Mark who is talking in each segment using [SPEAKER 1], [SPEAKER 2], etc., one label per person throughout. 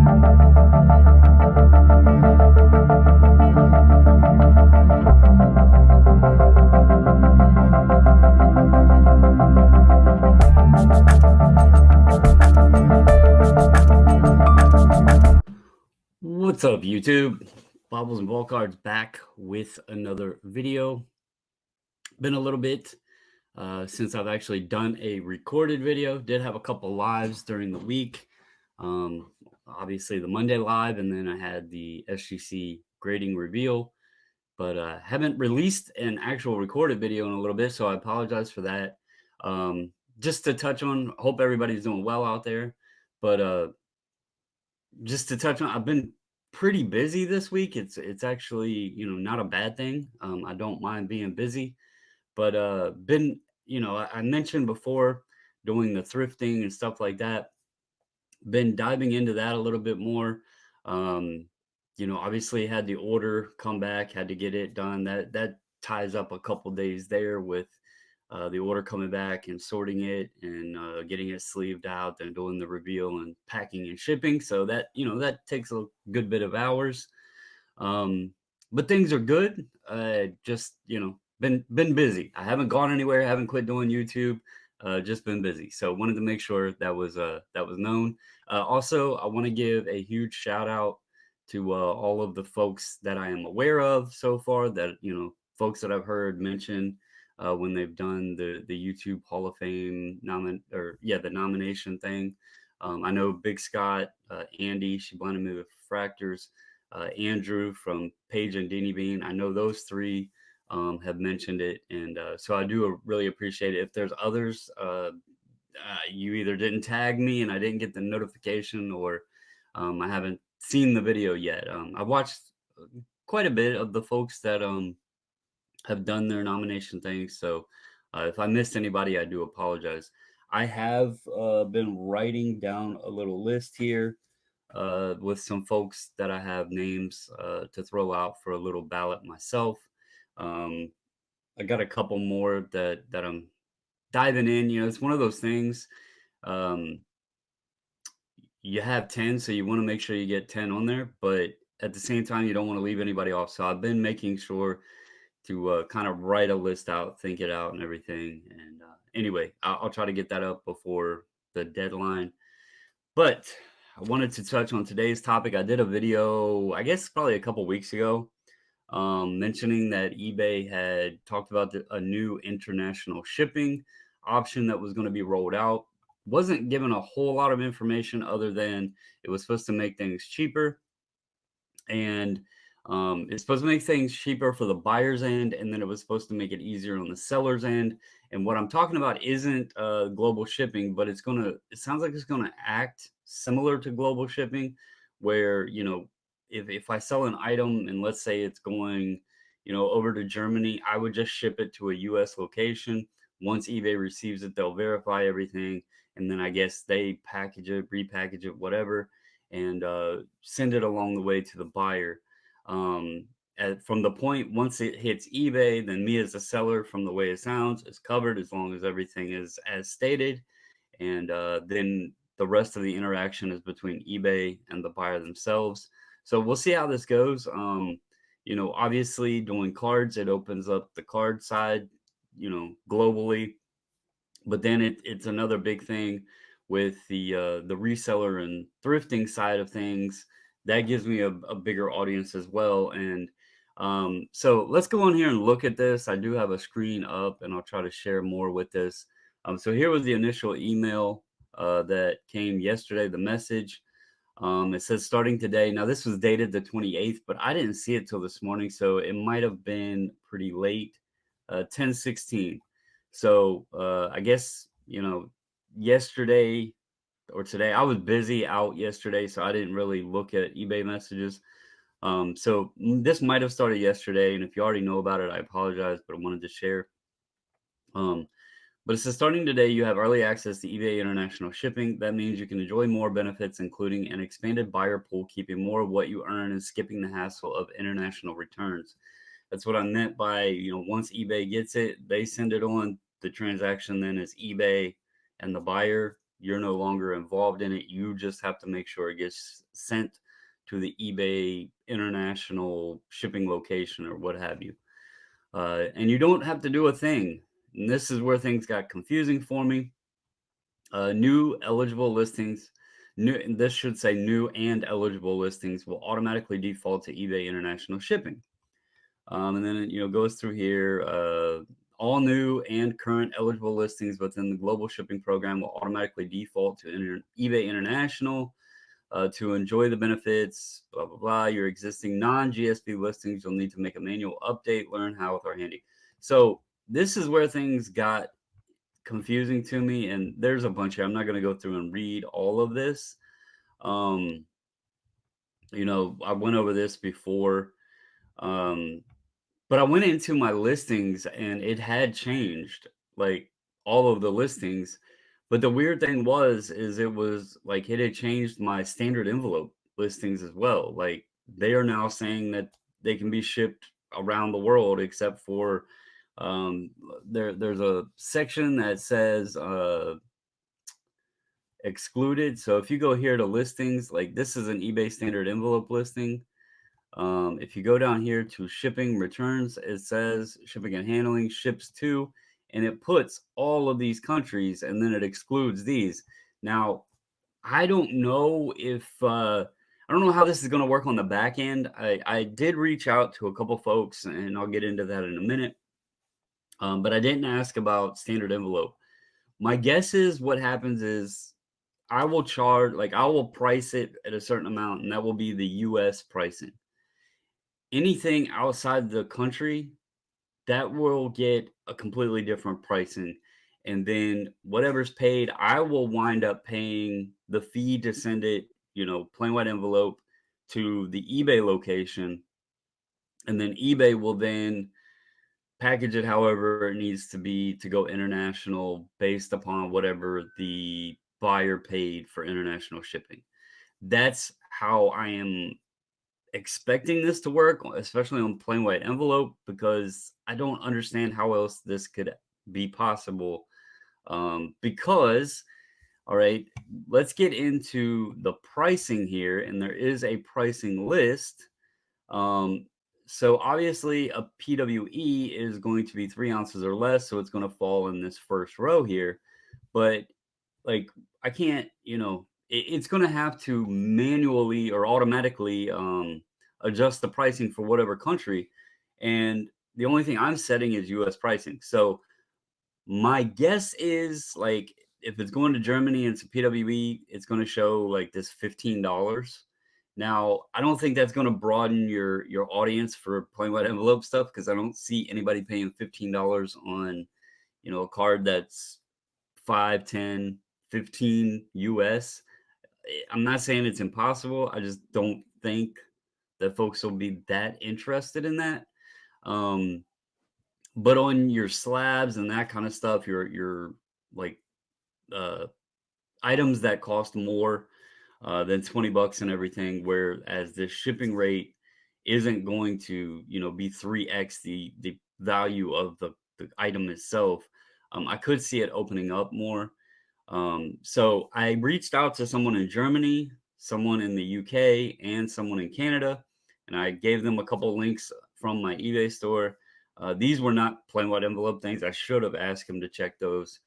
[SPEAKER 1] What's up, YouTube? Bobbles and Ball Cards back with another video. Been a little bit since I've actually done a recorded video. Did have a couple lives during the week. Obviously the Monday live, and then I had the SGC grading reveal, but haven't released an actual recorded video in a little bit, so I apologize for that. Just to touch on, hope everybody's doing well out there, but just to touch on, I've been pretty busy this week. It's actually, not a bad thing. I don't mind being busy, but been, I mentioned before doing the thrifting and stuff like that. Been diving into that a little bit more. Um, obviously had the order come back, had to get it done. That ties up a couple days there with the order coming back and sorting it and getting it sleeved out and doing the reveal and packing and shipping. So that takes a good bit of hours. Um, but things are good. Just been busy. I haven't gone anywhere. Haven't quit doing YouTube. Just been busy. So wanted to make sure that was known. Also, I want to give a huge shout out to all of the folks that I am aware of so far. That folks that I've heard mention when they've done the YouTube Hall of Fame the nomination thing. I know Big Scott, Andy, she blinded me with fractors, Andrew from Page and Deanie Bean. I know those three have mentioned it, and so I do really appreciate it. If there's others, you either didn't tag me and I didn't get the notification, or I haven't seen the video yet. I've watched quite a bit of the folks that have done their nomination things. So if I missed anybody, I do apologize. I have been writing down a little list here with some folks that I have names to throw out for a little ballot myself. Um, I got a couple more that I'm diving in. It's one of those things. Um, you have 10, so you want to make sure you get 10 on there, but at the same time, you don't want to leave anybody off. So I've been making sure to kind of write a list out, think it out, and everything. And anyway, I'll try to get that up before the deadline. But I wanted to touch on today's topic. I did a video, I guess probably a couple weeks ago, mentioning that eBay had talked about a new international shipping option that was going to be rolled out. Wasn't given a whole lot of information other than it was supposed to make things cheaper, and it's supposed to make things cheaper for the buyer's end, and then it was supposed to make it easier on the seller's end. And what I'm talking about isn't global shipping, but it sounds like it's gonna act similar to global shipping, where if I sell an item and let's say it's going over to Germany, I would just ship it to a US location. Once eBay receives it, they'll verify everything, and then I guess they package it, repackage it, whatever, and send it along the way to the buyer. From the point once it hits eBay, then me as a seller, from the way it sounds, is covered as long as everything is as stated, and then the rest of the interaction is between eBay and the buyer themselves. So we'll see how this goes. Obviously doing cards, it opens up the card side, globally, but then it's another big thing with the reseller and thrifting side of things. That gives me a bigger audience as well. And so let's go on here and look at this. I do have a screen up, and I'll try to share more with this. So here was the initial email that came yesterday, the message. It says starting today. Now this was dated the 28th, but I didn't see it till this morning, so it might have been pretty late, 10:16. So I guess yesterday or today, I was busy out yesterday, so I didn't really look at eBay messages. So this might have started yesterday, and if you already know about it, I apologize, but I wanted to share. But it says starting today, you have early access to eBay International Shipping. That means you can enjoy more benefits, including an expanded buyer pool, keeping more of what you earn and skipping the hassle of international returns. That's what I meant by, once eBay gets it, they send it on. The transaction then is eBay and the buyer. you're no longer involved in it. You just have to make sure it gets sent to the eBay international shipping location or what have you. And you don't have to do a thing. And this is where things got confusing for me. New eligible listings, this should say new and eligible listings will automatically default to eBay international shipping. And then it, goes through here. All new and current eligible listings within the global shipping program will automatically default to eBay International to enjoy the benefits. Blah blah blah. Your existing non-GSP listings, you'll need to make a manual update. Learn how with our handy. So this is where things got confusing to me, and there's a bunch here. I'm not going to go through and read all of this. Um, I went over this before. Um, But I went into my listings and it had changed, like all of the listings. But the weird thing is it was like it had changed my standard envelope listings as well. Like they are now saying that they can be shipped around the world except for um there's a section that says excluded. So if you go here to listings, like this is an eBay standard envelope listing. If you go down here to shipping returns, it says shipping and handling ships to, and it puts all of these countries and then it excludes these. Now, I don't know if, I don't know how this is going to work on the back end. I did reach out to a couple folks and I'll get into that in a minute. But I didn't ask about standard envelope. My guess is what happens is I will charge, like, I will price it at a certain amount, and that will be the US pricing. Anything outside the country, that will get a completely different pricing. And then whatever's paid, I will wind up paying the fee to send it, plain white envelope to the eBay location. And then eBay will then package it however it needs to be to go international based upon whatever the buyer paid for international shipping. That's how I am expecting this to work, especially on plain white envelope, because I don't understand how else this could be possible. Because, all right, let's get into the pricing here, and there is a pricing list. So obviously a PWE is going to be 3 ounces or less, so it's going to fall in this first row here. But like I can't, it's going to have to manually or automatically adjust the pricing for whatever country. And the only thing I'm setting is US pricing. So my guess is like if it's going to Germany and it's a PWE, it's going to show like this $15. Now, I don't think that's going to broaden your audience for plain white envelope stuff because I don't see anybody paying $15 on, a card that's 5, 10, 15 US. I'm not saying it's impossible. I just don't think that folks will be that interested in that. But on your slabs and that kind of stuff, your like uh, items that cost more than 20 bucks and everything, whereas the shipping rate isn't going to, be 3x the value of the item itself. I could see it opening up more. So I reached out to someone in Germany, someone in the UK, and someone in Canada, and I gave them a couple links from my eBay store. These were not plain white envelope things. I should have asked him to check those.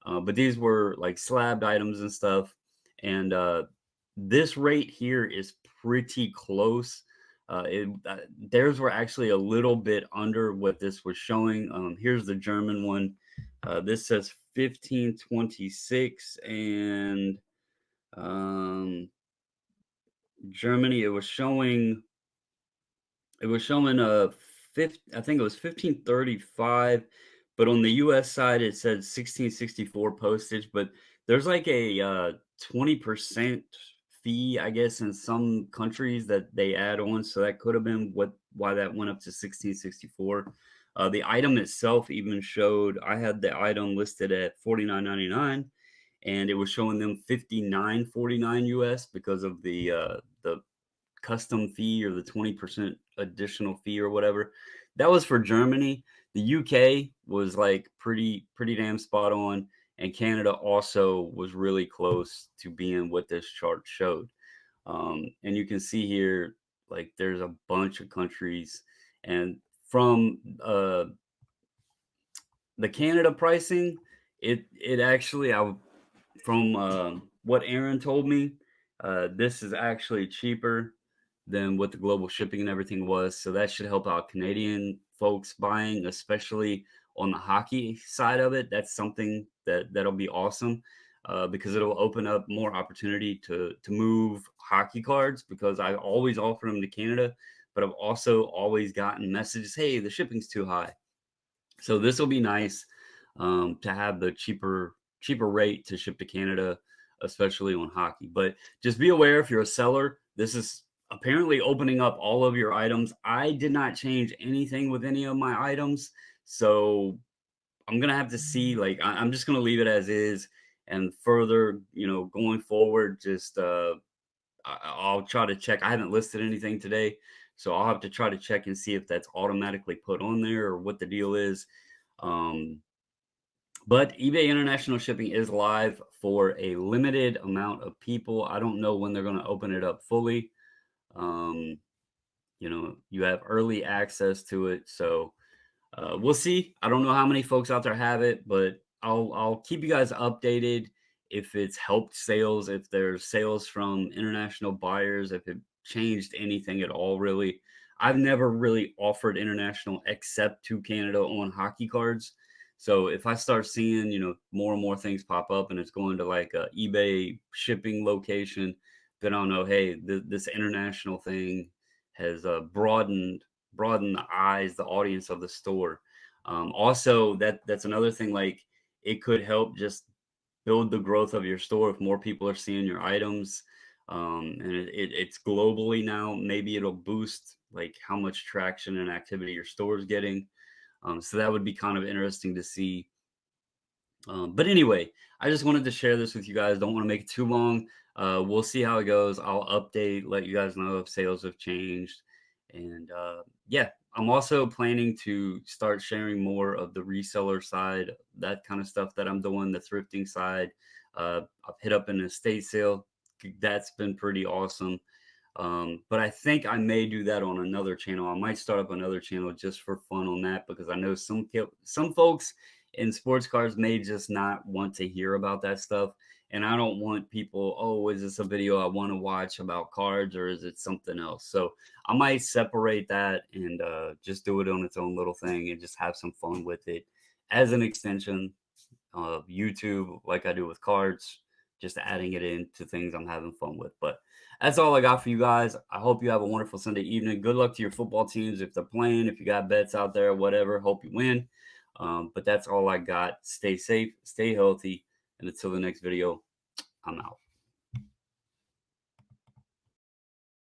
[SPEAKER 1] But these were like slabbed items and stuff. And this rate here is pretty close. Theirs were actually a little bit under what this was showing. Here's the German one. This says 1526, and Germany, it was showing I think it was 1535, but on the US side it said 1664 postage, but there's like a 20% fee, I guess, in some countries that they add on, so that could have been why that went up to 1664. The item itself even showed, I had the item listed at $49.99 and it was showing them $59.49 US because of the custom fee or the 20% additional fee or whatever. That was for Germany. The UK was like pretty damn spot on. and Canada also was really close to being what this chart showed. And you can see here, like there's a bunch of countries, and from the Canada pricing, it actually from what Aaron told me, this is actually cheaper than what the global shipping and everything was. So that should help out Canadian folks buying, especially on the hockey side of it. That's something that'll be awesome, because it'll open up more opportunity to move hockey cards. Because I always offer them to Canada, but I've also always gotten messages, "Hey, the shipping's too high." So this will be nice, to have the cheaper rate to ship to Canada, especially on hockey. But just be aware, if you're a seller, this is apparently opening up all of your items. I did not change anything with any of my items, so I'm gonna have to see. Like I'm just gonna leave it as is, and further, going forward, just I'll try to check. I haven't listed anything today, so I'll have to try to check and see if that's automatically put on there or what the deal is. Um, but eBay International Shipping is live for a limited amount of people. I don't know when they're going to open it up fully. Um, you have early access to it, so we'll see. I don't know how many folks out there have it, but I'll keep you guys updated if it's helped sales, if there's sales from international buyers, if it changed anything at all. Really, I've never really offered international except to Canada on hockey cards. So if I start seeing, more and more things pop up and it's going to like a eBay shipping location, then I'll know, hey, this international thing has broaden the eyes, the audience of the store. Also, that's another thing. Like it could help just build the growth of your store if more people are seeing your items. And it's globally now. Maybe it'll boost like how much traction and activity your store is getting. So that would be kind of interesting to see. But anyway, I just wanted to share this with you guys. Don't want to make it too long. We'll see how it goes. I'll update, let you guys know if sales have changed. And yeah, I'm also planning to start sharing more of the reseller side, that kind of stuff that I'm doing, the thrifting side. I've hit up an estate sale. That's been pretty awesome. But I think I may do that on another channel. I might start up another channel just for fun on that, because I know some folks in sports cars may just not want to hear about that stuff. And I don't want people, oh, is this a video I want to watch about cards, or is it something else? So I might separate that and just do it on its own little thing and just have some fun with it as an extension of YouTube, like I do with cards, just adding it into things I'm having fun with. But that's all I got for you guys. I hope you have a wonderful Sunday evening. Good luck to your football teams if they're playing. If you got bets out there, whatever, hope you win. But that's all I got. Stay safe, stay healthy, and until the next video, I'm out.